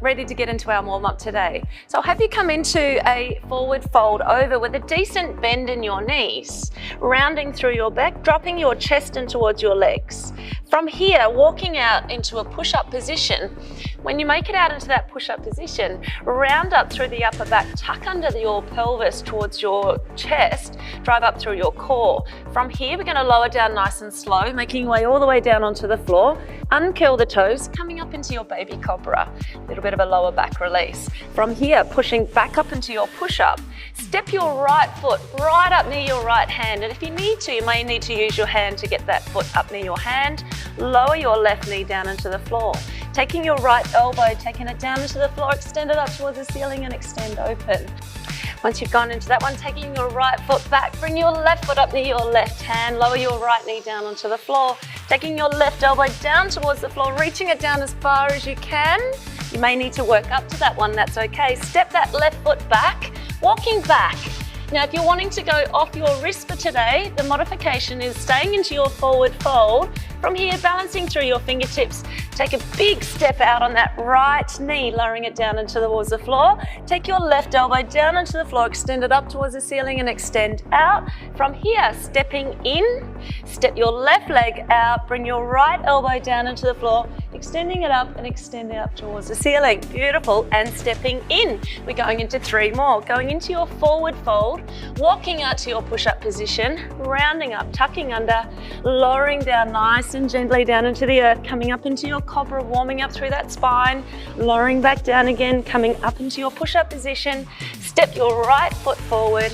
ready to get into our warm-up today. So I'll have you come into a forward fold over with a decent bend in your knees, rounding through your back, dropping your chest in towards your legs. From here, walking out into a push-up position. When you make it out into that push-up position, round up through the upper back, tuck under your pelvis towards your chest, drive up through your core. From here, we're going to lower down nice and slow, making your way all the way down onto the floor, uncurl the toes, coming up into your baby cobra, a little bit of a lower back release. From here, pushing back up into your push-up, step your right foot right up near your right hand, and if you need to, you may need to use your hand to get that foot up near your hand. Lower your left knee down into the floor. Taking your right elbow, taking it down into the floor, extend it up towards the ceiling and extend open. Once you've gone into that one, taking your right foot back, bring your left foot up near your left hand, lower your right knee down onto the floor, taking your left elbow down towards the floor, reaching it down as far as you can. You may need to work up to that one, that's okay. Step that left foot back, walking back. Now, if you're wanting to go off your wrist for today, the modification is staying into your forward fold. From here, balancing through your fingertips, take a big step out on that right knee, lowering it down into towards the floor. Take your left elbow down into the floor, extend it up towards the ceiling and extend out. From here, stepping in, step your left leg out, bring your right elbow down into the floor, extending it up and extending up towards the ceiling. Beautiful. And stepping in. We're going into 3 more. Going into your forward fold, walking out to your push-up position, rounding up, tucking under, lowering down nice and gently down into the earth, coming up into your cobra, warming up through that spine, lowering back down again, coming up into your push-up position. Step your right foot forward,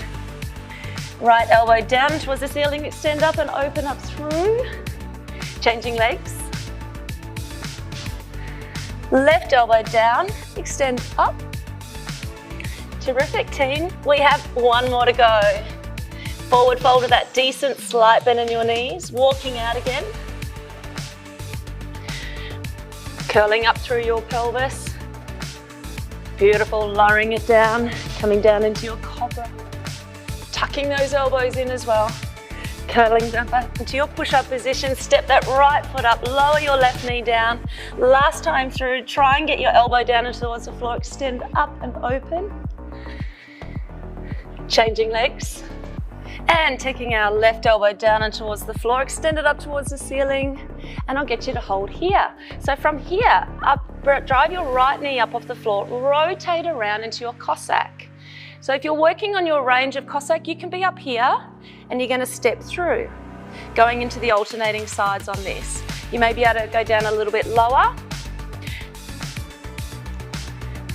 right elbow down towards the ceiling, extend up and open up through. Changing legs. Left elbow down, extend up. Terrific, team. We have 1 more to go. Forward fold with that decent slight bend in your knees, walking out again. Curling up through your pelvis. Beautiful, lowering it down, coming down into your cobra. Tucking those elbows in as well. Curling up into your push-up position, step that right foot up, lower your left knee down. Last time through, try and get your elbow down into towards the floor, extend up and open. Changing legs. And taking our left elbow down and towards the floor, extend it up towards the ceiling, and I'll get you to hold here. So from here, up, drive your right knee up off the floor, rotate around into your Cossack. So if you're working on your range of Cossack, you can be up here, and you're going to step through, going into the alternating sides on this. You may be able to go down a little bit lower,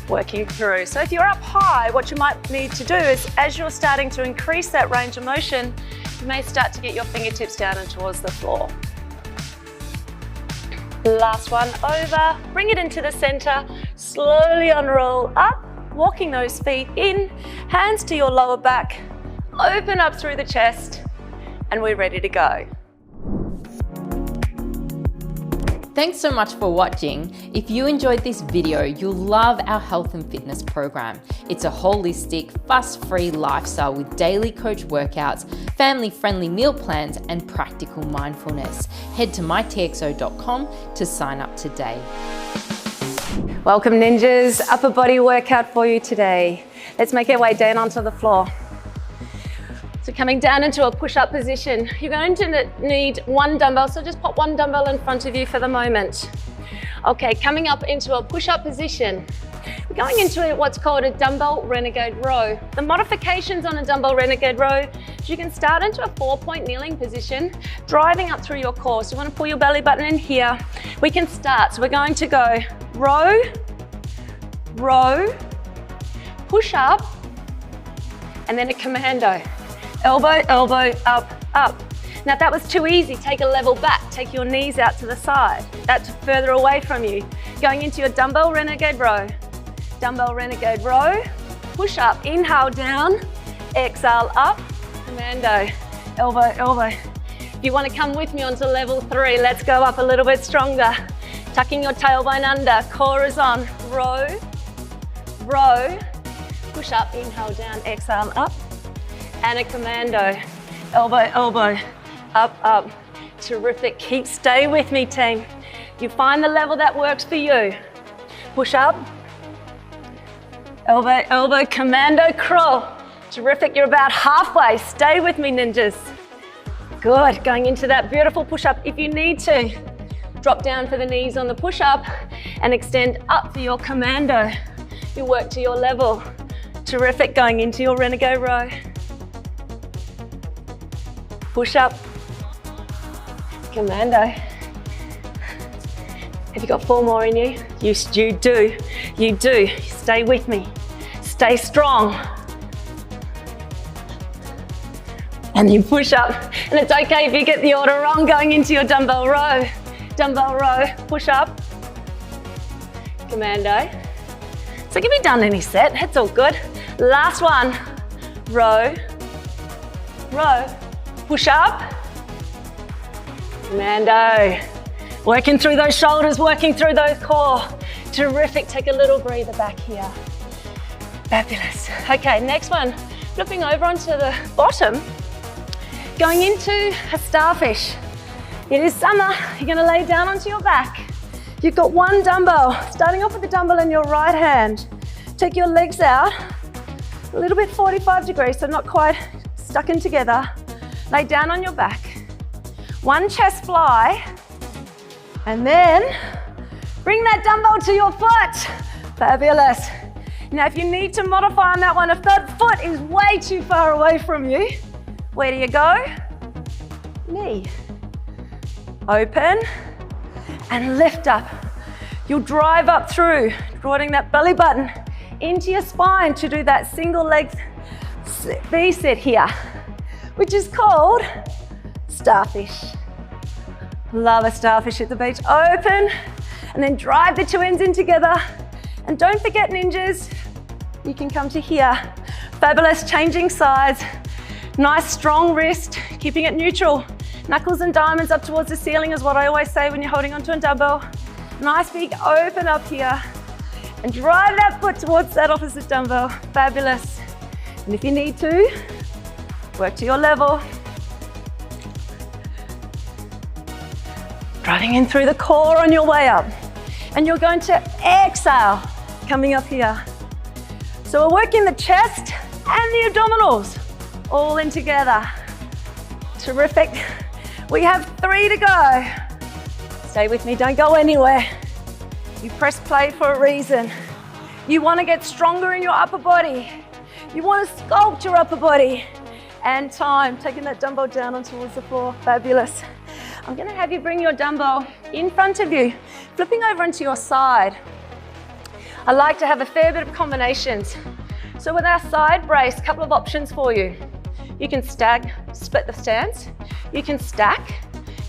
working through. So if you're up high, what you might need to do is, as you're starting to increase that range of motion, you may start to get your fingertips down and towards the floor. Last one over, bring it into the center, slowly unroll up, walking those feet in, hands to your lower back, open up through the chest, and we're ready to go. Thanks so much for watching. If you enjoyed this video, you'll love our health and fitness program. It's a holistic, fuss-free lifestyle with daily coach workouts, family-friendly meal plans, and practical mindfulness. Head to mytxo.com to sign up today. Welcome, ninjas. Upper body workout for you today. Let's make our way down onto the floor. So coming down into a push-up position, you're going to need 1 dumbbell, so just pop 1 dumbbell in front of you for the moment. Okay, coming up into a push-up position. We're going into what's called a dumbbell renegade row. The modifications on a dumbbell renegade row is you can start into a 4-point kneeling position, driving up through your core. So you want to pull your belly button in here. We can start, so we're going to go row, row, push up, and then a commando. Elbow, elbow, up, up. Now if that was too easy, take a level back. Take your knees out to the side. That's further away from you. Going into your dumbbell renegade row. Dumbbell renegade row. Push up, inhale down, exhale up, commando, elbow, elbow. If you want to come with me onto level 3, let's go up a little bit stronger. Tucking your tailbone under, core is on. Row, row, push up, inhale down, exhale up. And a commando, elbow, elbow, up, up. Terrific, stay with me, team. You find the level that works for you. Push up, Elbow, elbow, commando crawl. Terrific, you're about halfway. Stay with me, ninjas. Good, going into that beautiful push-up. If you need to, drop down for the knees on the push-up and extend up for your commando. You work to your level. Terrific, going into your renegade row. Push-up, commando. Have you got 4 more in you? Yes, you do. You do. Stay with me. Stay strong. And you push up. And it's okay if you get the order wrong going into your dumbbell row. Dumbbell row, push up. Commando. So give me done any set, it's all good. Last one. Row, row, push up. Commando. Working through those shoulders, working through those core. Terrific, take a little breather back here. Fabulous. Okay, next one. Flipping over onto the bottom. Going into a starfish. It is summer, you're gonna lay down onto your back. You've got 1 dumbbell, starting off with the dumbbell in your right hand. Take your legs out, a little bit 45 degrees, so not quite stuck in together. Lay down on your back. 1 chest fly, and then bring that dumbbell to your foot. Fabulous. Now if you need to modify on that one, if that foot is way too far away from you, where do you go? Knee. Open and lift up. You'll drive up through, drawing that belly button into your spine to do that single leg V-sit here, which is called starfish. Love a starfish at the beach. Open and then drive the 2 ends in together. And don't forget, ninjas, you can come to here. Fabulous, changing sides. Nice strong wrist, keeping it neutral. Knuckles and diamonds up towards the ceiling is what I always say when you're holding onto a dumbbell. Nice big open up here. And drive that foot towards that opposite dumbbell. Fabulous. And if you need to, work to your level. Driving in through the core on your way up. And you're going to exhale, coming up here. So we're working the chest and the abdominals all in together. Terrific. We have 3 to go. Stay with me, don't go anywhere. You press play for a reason. You want to get stronger in your upper body. You want to sculpt your upper body. And time, taking that dumbbell down on towards the floor. Fabulous. I'm going to have you bring your dumbbell in front of you, flipping over onto your side. I like to have a fair bit of combinations. So with our side brace, a couple of options for you. You can split the stance. You can stack.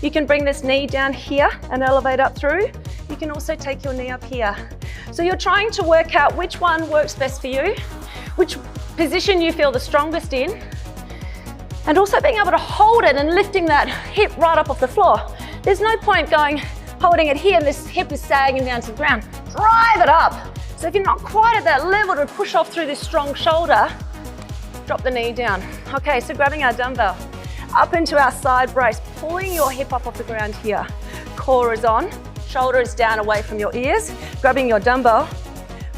You can bring this knee down here and elevate up through. You can also take your knee up here. So you're trying to work out which one works best for you, which position you feel the strongest in, and also being able to hold it and lifting that hip right up off the floor. There's no point holding it here and this hip is sagging down to the ground. Drive it up. So if you're not quite at that level to push off through this strong shoulder, drop the knee down. Okay, so grabbing our dumbbell, up into our side brace, pulling your hip up off the ground here. Core is on, shoulder is down away from your ears, grabbing your dumbbell,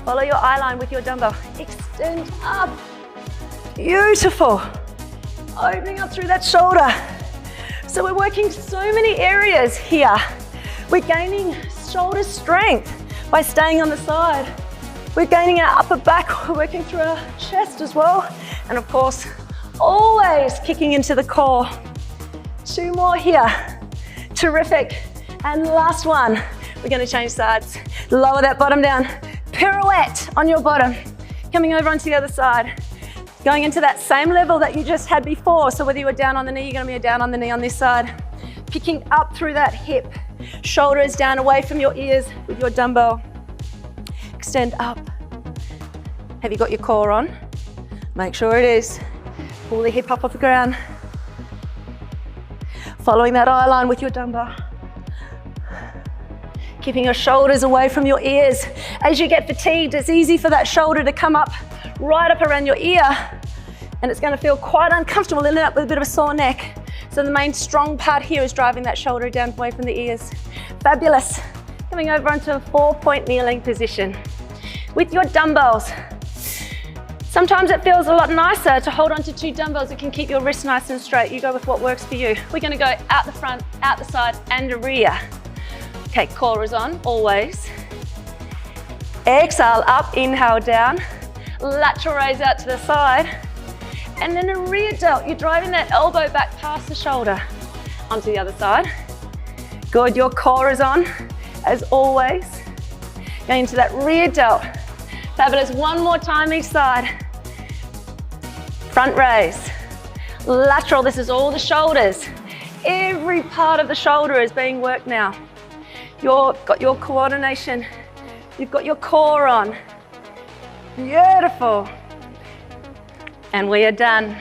follow your eye line with your dumbbell, extend up. Beautiful. Opening up through that shoulder. So we're working so many areas here. We're gaining shoulder strength by staying on the side. We're gaining our upper back, we're working through our chest as well. And of course, always kicking into the core. 2 more here. Terrific. And last one, we're gonna change sides. Lower that bottom down. Pirouette on your bottom. Coming over onto the other side. Going into that same level that you just had before. So whether you were down on the knee, you're gonna be down on the knee on this side. Picking up through that hip. Shoulder is down away from your ears with your dumbbell. Extend up. Have you got your core on? Make sure it is. Pull the hip up off the ground. Following that eye line with your dumbbell. Keeping your shoulders away from your ears. As you get fatigued, it's easy for that shoulder to come up right up around your ear, and it's going to feel quite uncomfortable, ending up with a bit of a sore neck. So the main strong part here is driving that shoulder down away from the ears. Fabulous. Coming over onto a 4-point kneeling position. With your dumbbells, Sometimes it feels a lot nicer to hold on to 2 dumbbells. It can keep your wrists nice and straight. You go with what works for you. We're gonna go out the front, out the side, and the rear. Okay, core is on, always. Exhale, up, inhale, down. Lateral raise out to the side. And then a rear delt. You're driving that elbow back past the shoulder. Onto the other side. Good, your core is on, as always. Going into that rear delt. Fabulous, one more time each side. Front raise. Lateral, this is all the shoulders. Every part of the shoulder is being worked now. You've got your coordination. You've got your core on. Beautiful. And we are done.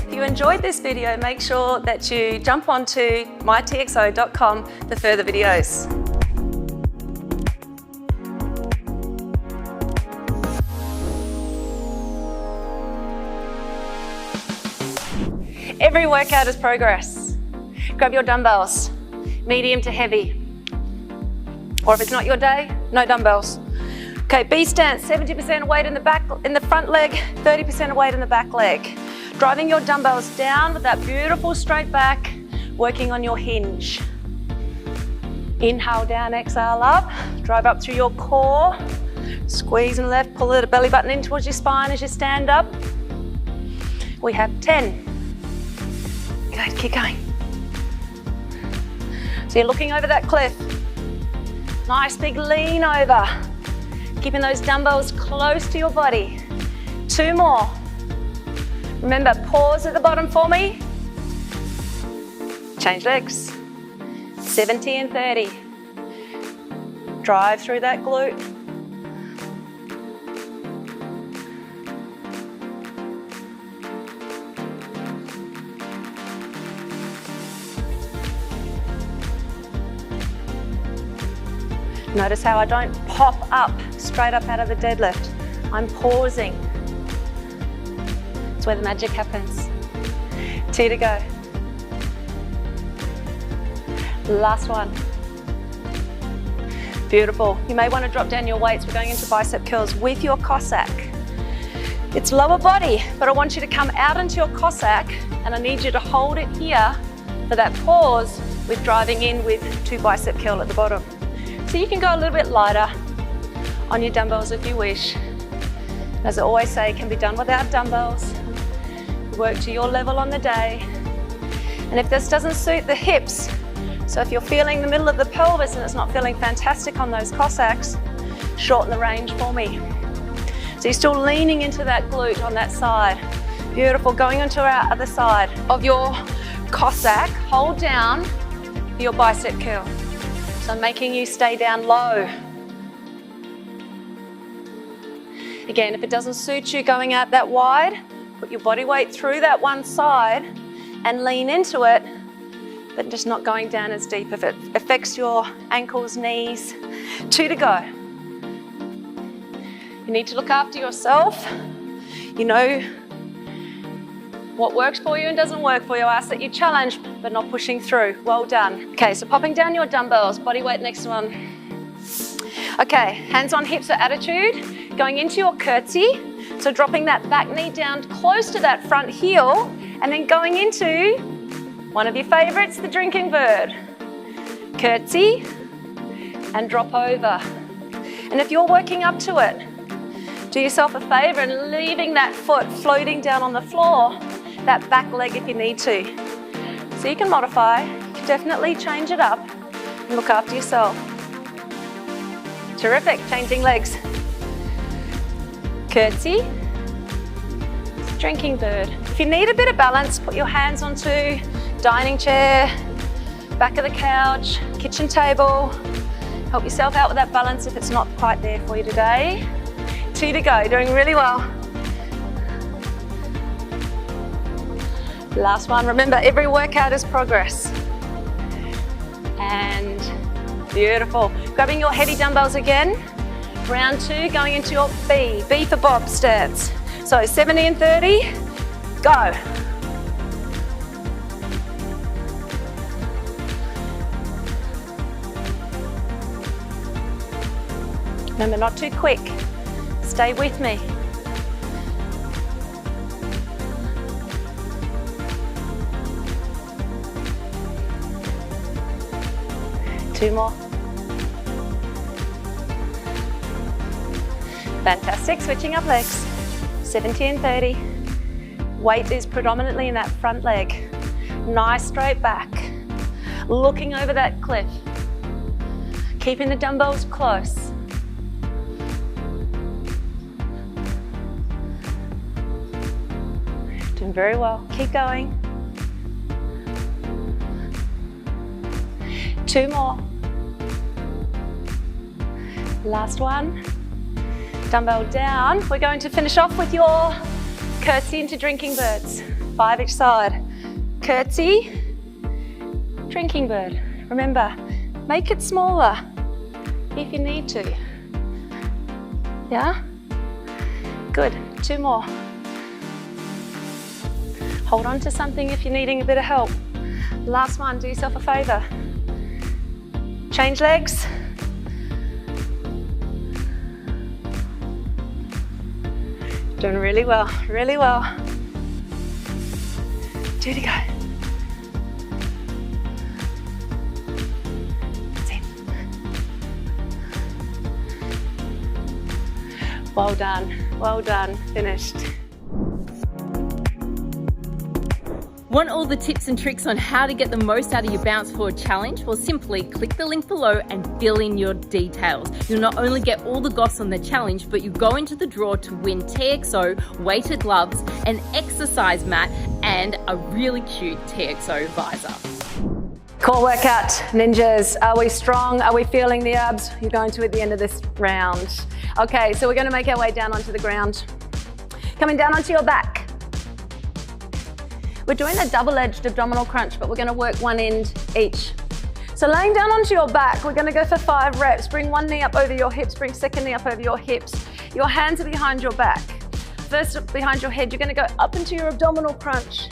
If you enjoyed this video, make sure that you jump onto mytxo.com for further videos. Every workout is progress. Grab your dumbbells, medium to heavy. Or if it's not your day, no dumbbells. Okay, B stance, 70% weight in the front leg, 30% weight in the back leg. Driving your dumbbells down with that beautiful straight back, working on your hinge. Inhale down, exhale up. Drive up through your core. Squeeze and left, pull the belly button in towards your spine as you stand up. We have 10. Good, keep going. So you're looking over that cliff. Nice big lean over. Keeping those dumbbells close to your body. 2 more. Remember, pause at the bottom for me. Change legs. 70 and 30. Drive through that glute. Notice how I don't pop up straight up out of the deadlift. I'm pausing. It's where the magic happens. 2 to go. Last one. Beautiful. You may want to drop down your weights. We're going into bicep curls with your Cossack. It's lower body, but I want you to come out into your Cossack and I need you to hold it here for that pause with driving in with 2 bicep curl at the bottom. So you can go a little bit lighter on your dumbbells if you wish. As I always say, it can be done without dumbbells. Work to your level on the day. And if this doesn't suit the hips, so if you're feeling the middle of the pelvis and it's not feeling fantastic on those Cossacks, shorten the range for me. So you're still leaning into that glute on that side. Beautiful, going onto our other side of your Cossack, hold down for your bicep curl. So I'm making you stay down low. Again, if it doesn't suit you going out that wide, put your body weight through that one side and lean into it, but just not going down as deep if it affects your ankles, knees. 2 to go. You need to look after yourself. You know what works for you and doesn't work for you. I ask that you challenge, but not pushing through. Well done. Okay, so popping down your dumbbells, body weight next one. Okay, hands on hips for attitude. Going into your curtsy. So dropping that back knee down close to that front heel, and then going into one of your favorites, the drinking bird. Curtsy and drop over. And if you're working up to it, do yourself a favor and leaving that foot floating down on the floor, that back leg if you need to. So you can modify, you can definitely change it up and look after yourself. Terrific, changing legs. Curtsy, drinking bird. If you need a bit of balance, put your hands onto dining chair, back of the couch, kitchen table. Help yourself out with that balance if it's not quite there for you today. 2 to go, doing really well. Last one, remember every workout is progress. And beautiful. Grabbing your heavy dumbbells again. Round 2, going into your B for Bob stance. So 70 and 30, go. Remember, not too quick. Stay with me. Two more. Fantastic, switching up legs. 70 and 30. Weight is predominantly in that front leg. Nice straight back. Looking over that cliff. Keeping the dumbbells close. Doing very well, keep going. Two more. Last one. Dumbbell down. We're going to finish off with your curtsy into drinking birds. 5 each side. Curtsy, drinking bird. Remember, make it smaller if you need to. Yeah? Good. 2 more. Hold on to something if you're needing a bit of help. Last one, do yourself a favor. Change legs. Doing really well, really well. 2 to go. That's it. Well done, finished. Want all the tips and tricks on how to get the most out of your Bounce Forward challenge? Well, simply click the link below and fill in your details. You'll not only get all the goss on the challenge, but you go into the draw to win TXO weighted gloves, an exercise mat, and a really cute TXO visor. Core workout, ninjas. Are we strong? Are we feeling the abs? You're going to at the end of this round. Okay, so we're going to make our way down onto the ground. Coming down onto your back. We're doing a double-edged abdominal crunch, but we're going to work one end each. So laying down onto your back, we're going to go for 5 reps. Bring one knee up over your hips, bring second knee up over your hips. Your hands are behind your back. First behind your head, you're going to go up into your abdominal crunch.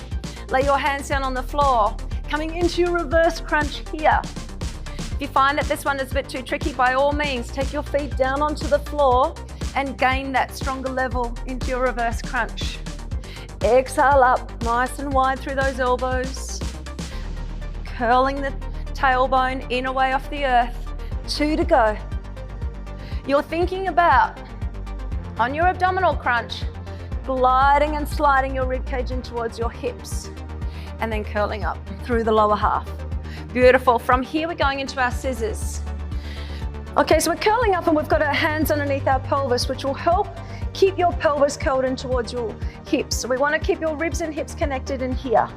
Lay your hands down on the floor. Coming into your reverse crunch here. If you find that this one is a bit too tricky, by all means, take your feet down onto the floor and gain that stronger level into your reverse crunch. Exhale up, nice and wide through those elbows. Curling the tailbone in away off the earth. 2 to go. You're thinking about, on your abdominal crunch, gliding and sliding your ribcage in towards your hips and then curling up through the lower half. Beautiful. From here, we're going into our scissors. Okay, so we're curling up and we've got our hands underneath our pelvis, which will help keep your pelvis curled in towards your hips. So we want to keep your ribs and hips connected in here.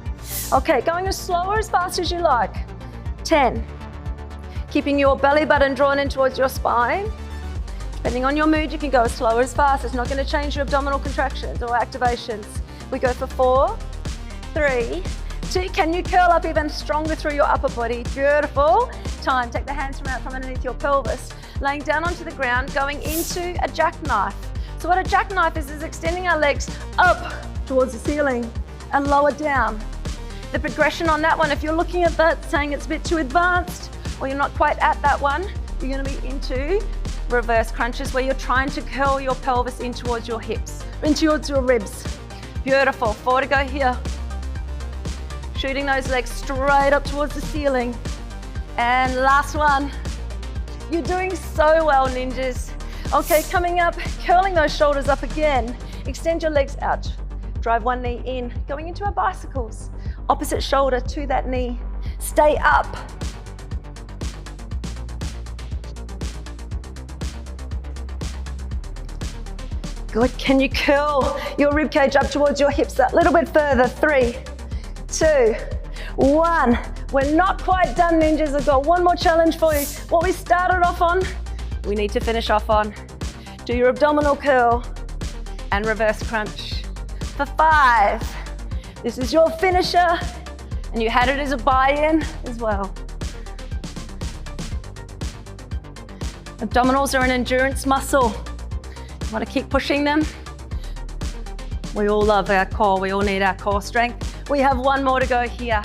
Okay, going as slow or as fast as you like. 10. Keeping your belly button drawn in towards your spine. Depending on your mood, you can go as slow or as fast. It's not going to change your abdominal contractions or activations. We go for 4, 3, 2. Can you curl up even stronger through your upper body? Beautiful. Time. Take the hands from out from underneath your pelvis. Laying down onto the ground, going into a jackknife. So what a jackknife is extending our legs up towards the ceiling and lower down. The progression on that one, if you're looking at that saying it's a bit too advanced or you're not quite at that one, you're going to be into reverse crunches where you're trying to curl your pelvis in towards your hips, in towards your ribs. Beautiful. 4 to go here. Shooting those legs straight up towards the ceiling. And last one. You're doing so well, ninjas. Okay, coming up, curling those shoulders up again. Extend your legs out. Drive one knee in, going into our bicycles. Opposite shoulder to that knee. Stay up. Good. Can you curl your ribcage up towards your hips that little bit further? 3, 2, 1. We're not quite done, ninjas. I've got one more challenge for you. What we started off on, we need to finish off on. Do your abdominal curl and reverse crunch. For 5. This is your finisher, and you had it as a buy-in as well. Abdominals are an endurance muscle. You want to keep pushing them. We all love our core. We all need our core strength. We have one more to go here.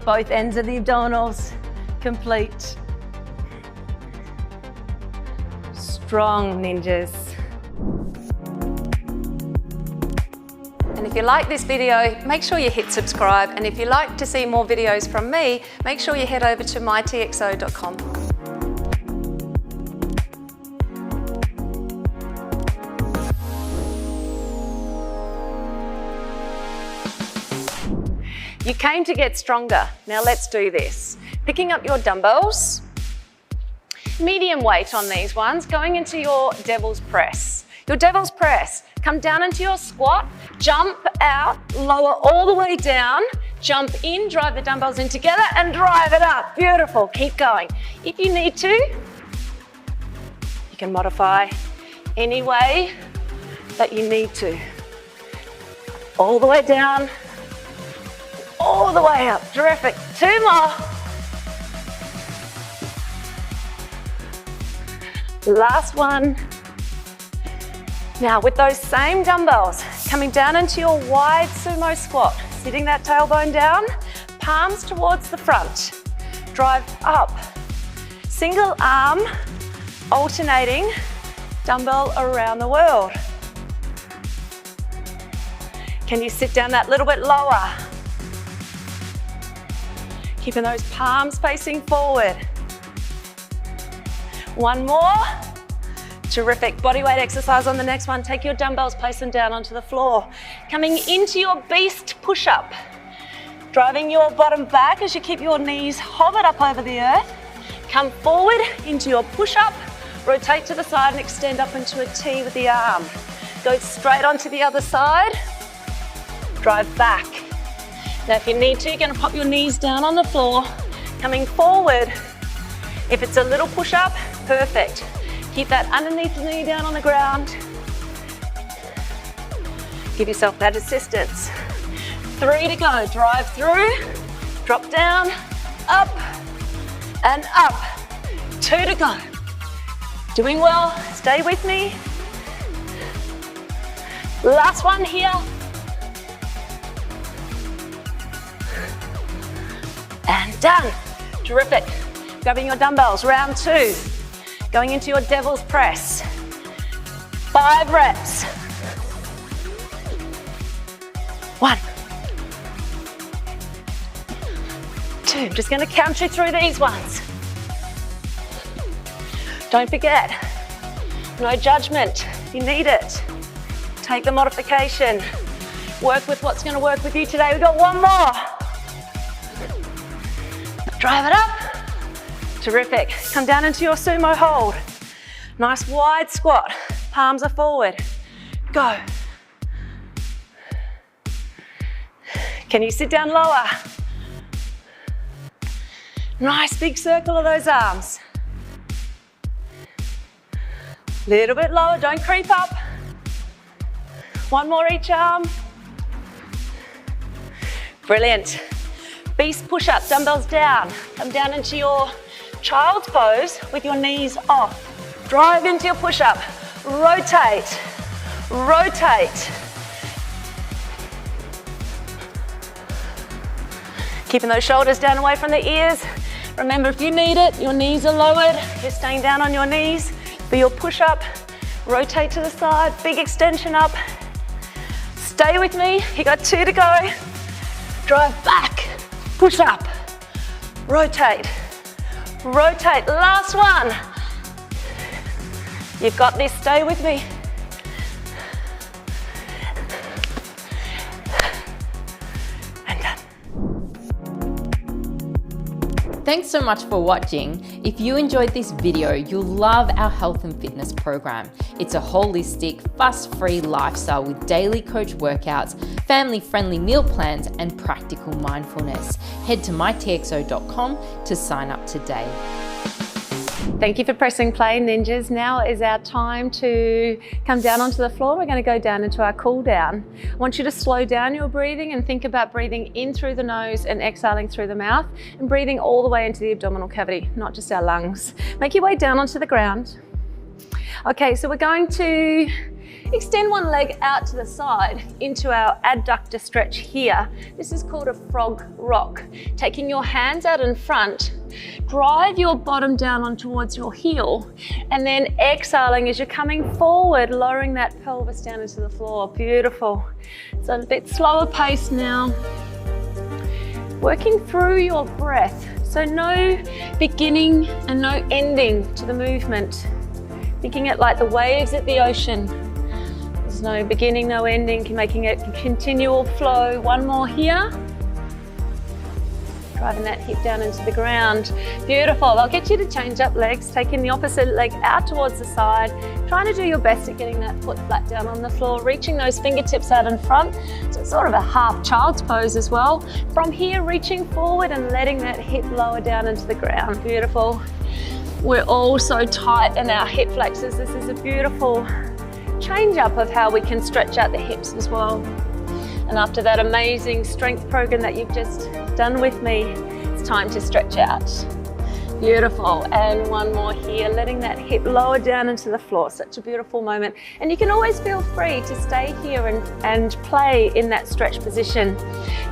Both ends of the abdominals complete. Strong, ninjas. And if you like this video, make sure you hit subscribe. And if you'd like to see more videos from me, make sure you head over to mytxo.com. You came to get stronger. Now let's do this. Picking up your dumbbells, medium weight on these ones, going into your devil's press. Your devil's press, come down into your squat, jump out, lower all the way down, jump in, drive the dumbbells in together and drive it up. Beautiful, keep going. If you need to, you can modify any way that you need to. All the way down, all the way up, terrific. 2 more. Last one. Now with those same dumbbells, coming down into your wide sumo squat, sitting that tailbone down, palms towards the front, drive up. Single arm, alternating, dumbbell around the world. Can you sit down that little bit lower? Keeping those palms facing forward. One more. Terrific. Bodyweight exercise on the next one. Take your dumbbells, place them down onto the floor. Coming into your beast push-up. Driving your bottom back as you keep your knees hovered up over the earth. Come forward into your push-up. Rotate to the side and extend up into a T with the arm. Go straight onto the other side. Drive back. Now if you need to, you're going to pop your knees down on the floor, coming forward. If it's a little push-up, perfect. Keep that underneath the knee down on the ground. Give yourself that assistance. 3 to go, drive through, drop down, up, and up. 2 to go. Doing well, stay with me. Last one here. And done. Terrific. Grabbing your dumbbells, round 2. Going into your devil's press. 5 reps. 1. 2. I'm just going to count you through these ones. Don't forget, no judgment. If you need it, take the modification. Work with what's going to work with you today. We've got 1 more. Drive it up. Terrific. Come down into your sumo hold. Nice wide squat. Palms are forward. Go. Can you sit down lower? Nice big circle of those arms. Little bit lower, don't creep up. 1 more each arm. Brilliant. Beast push-up, dumbbells down. Come down into your child's pose with your knees off. Drive into your push-up. Rotate, rotate. Keeping those shoulders down away from the ears. Remember, if you need it, your knees are lowered. You're staying down on your knees for your push-up. Rotate to the side, big extension up. Stay with me, you got 2 to go. Drive back, push up, rotate, rotate. Last one. You've got this, stay with me. And done. Thanks so much for watching. If you enjoyed this video, you'll love our health and fitness program. It's a holistic, fuss-free lifestyle with daily coach workouts, family-friendly meal plans, and practical mindfulness. Head to mytxo.com to sign up today. Thank you for pressing play, ninjas. Now is our time to come down onto the floor. We're going to go down into our cool down. I want you to slow down your breathing and think about breathing in through the nose and exhaling through the mouth, and breathing all the way into the abdominal cavity, not just our lungs. Make your way down onto the ground. Okay, so we're going to Extend one leg out to the side into our adductor stretch here. This is called a frog rock. Taking your hands out in front, drive your bottom down on towards your heel, and then exhaling as you're coming forward, lowering that pelvis down into the floor. Beautiful. It's a bit slower pace now. Working through your breath. So no beginning and no ending to the movement. Thinking it like the waves at the ocean. There's no beginning, no ending, making it a continual flow. One more here. Driving that hip down into the ground. Beautiful. I'll get you to change up legs, taking the opposite leg out towards the side, trying to do your best at getting that foot flat down on the floor, reaching those fingertips out in front. So it's sort of a half child's pose as well. From here, reaching forward and letting that hip lower down into the ground. Beautiful. We're all so tight in our hip flexors. This is a beautiful change up of how we can stretch out the hips as well. And after that amazing strength program that you've just done with me, it's time to stretch out. Beautiful. And one more here, letting that hip lower down into the floor. Such a beautiful moment. And you can always feel free to stay here and play in that stretch position.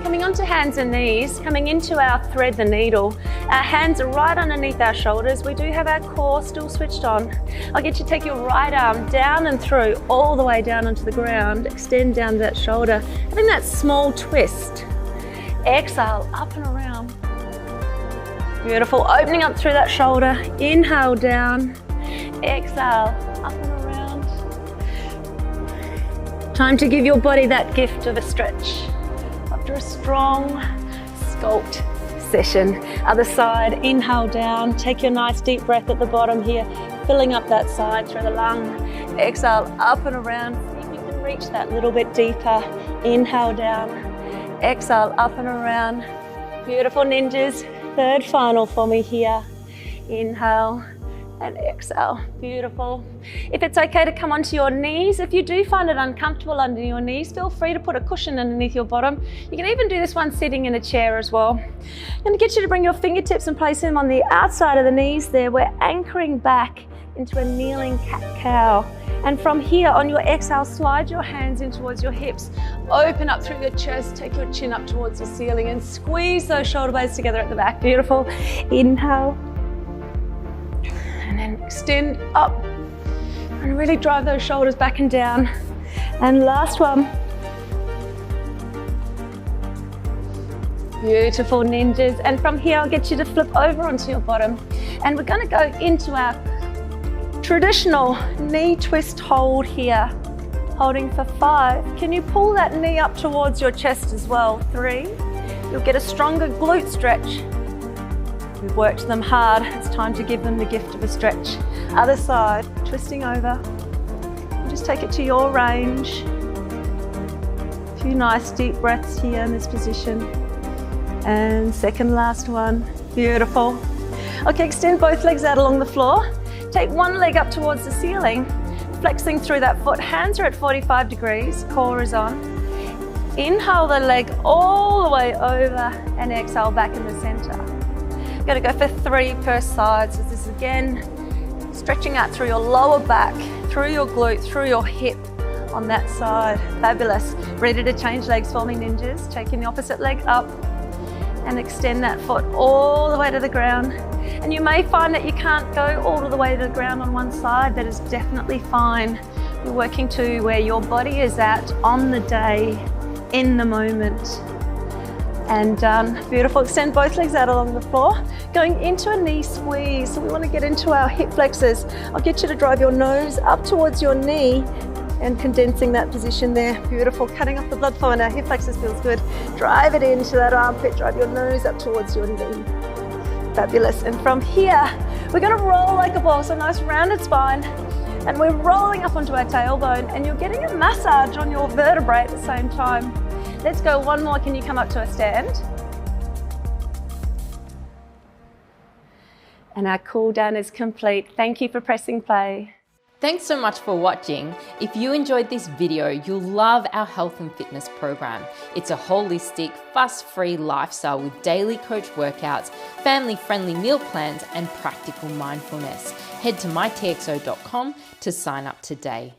Coming onto hands and knees, coming into our thread the needle. Our hands are right underneath our shoulders. We do have our core still switched on. I'll get you to take your right arm down and through, all the way down onto the ground. Extend down that shoulder, having that small twist. Exhale, up and around. Beautiful, opening up through that shoulder. Inhale down, exhale, up and around. Time to give your body that gift of a stretch. After a strong sculpt session. Other side, inhale down, take your nice deep breath at the bottom here, filling up that side through the lung. Exhale, up and around. See if you can reach that little bit deeper. Inhale down, exhale, up and around. Beautiful ninjas. Third final for me here. Inhale and exhale. Beautiful. If it's okay to come onto your knees, if you do find it uncomfortable under your knees, feel free to put a cushion underneath your bottom. You can even do this one sitting in a chair as well. I'm going to get you to bring your fingertips and place them on the outside of the knees there. We're anchoring back into a kneeling cat-cow. And from here, on your exhale, slide your hands in towards your hips. Open up through your chest, take your chin up towards the ceiling and squeeze those shoulder blades together at the back. Beautiful. Inhale. And then extend up. And really drive those shoulders back and down. And last one. Beautiful ninjas. And from here, I'll get you to flip over onto your bottom. And we're going to go into our traditional knee twist hold here, holding for 5. Can you pull that knee up towards your chest as well? 3. You'll get a stronger glute stretch. We've worked them hard. It's time to give them the gift of a stretch. Other side, twisting over. Just take it to your range. A few nice deep breaths here in this position. And second last one. Beautiful. Okay, extend both legs out along the floor. Take one leg up towards the ceiling, flexing through that foot. Hands are at 45 degrees, core is on. Inhale the leg all the way over and exhale back in the center. You're going to go for 3 per side. So this is again, stretching out through your lower back, through your glute, through your hip on that side. Fabulous. Ready to change legs for me, ninjas. Taking the opposite leg up and extend that foot all the way to the ground. And you may find that you can't go all the way to the ground on one side. That is definitely fine. You're working to where your body is at on the day, in the moment. And done. Beautiful. Extend both legs out along the floor. Going into a knee squeeze. So we want to get into our hip flexors. I'll get you to drive your nose up towards your knee and condensing that position there. Beautiful. Cutting off the blood flow in our hip flexors feels good. Drive it into that armpit. Drive your nose up towards your knee. Fabulous. And from here, we're going to roll like a ball. So nice rounded spine. And we're rolling up onto our tailbone and you're getting a massage on your vertebrae at the same time. Let's go one more. Can you come up to a stand? And our cool down is complete. Thank you for pressing play. Thanks so much for watching. If you enjoyed this video, you'll love our health and fitness program. It's a holistic, fuss-free lifestyle with daily coach workouts, family-friendly meal plans, and practical mindfulness. Head to mytxo.com to sign up today.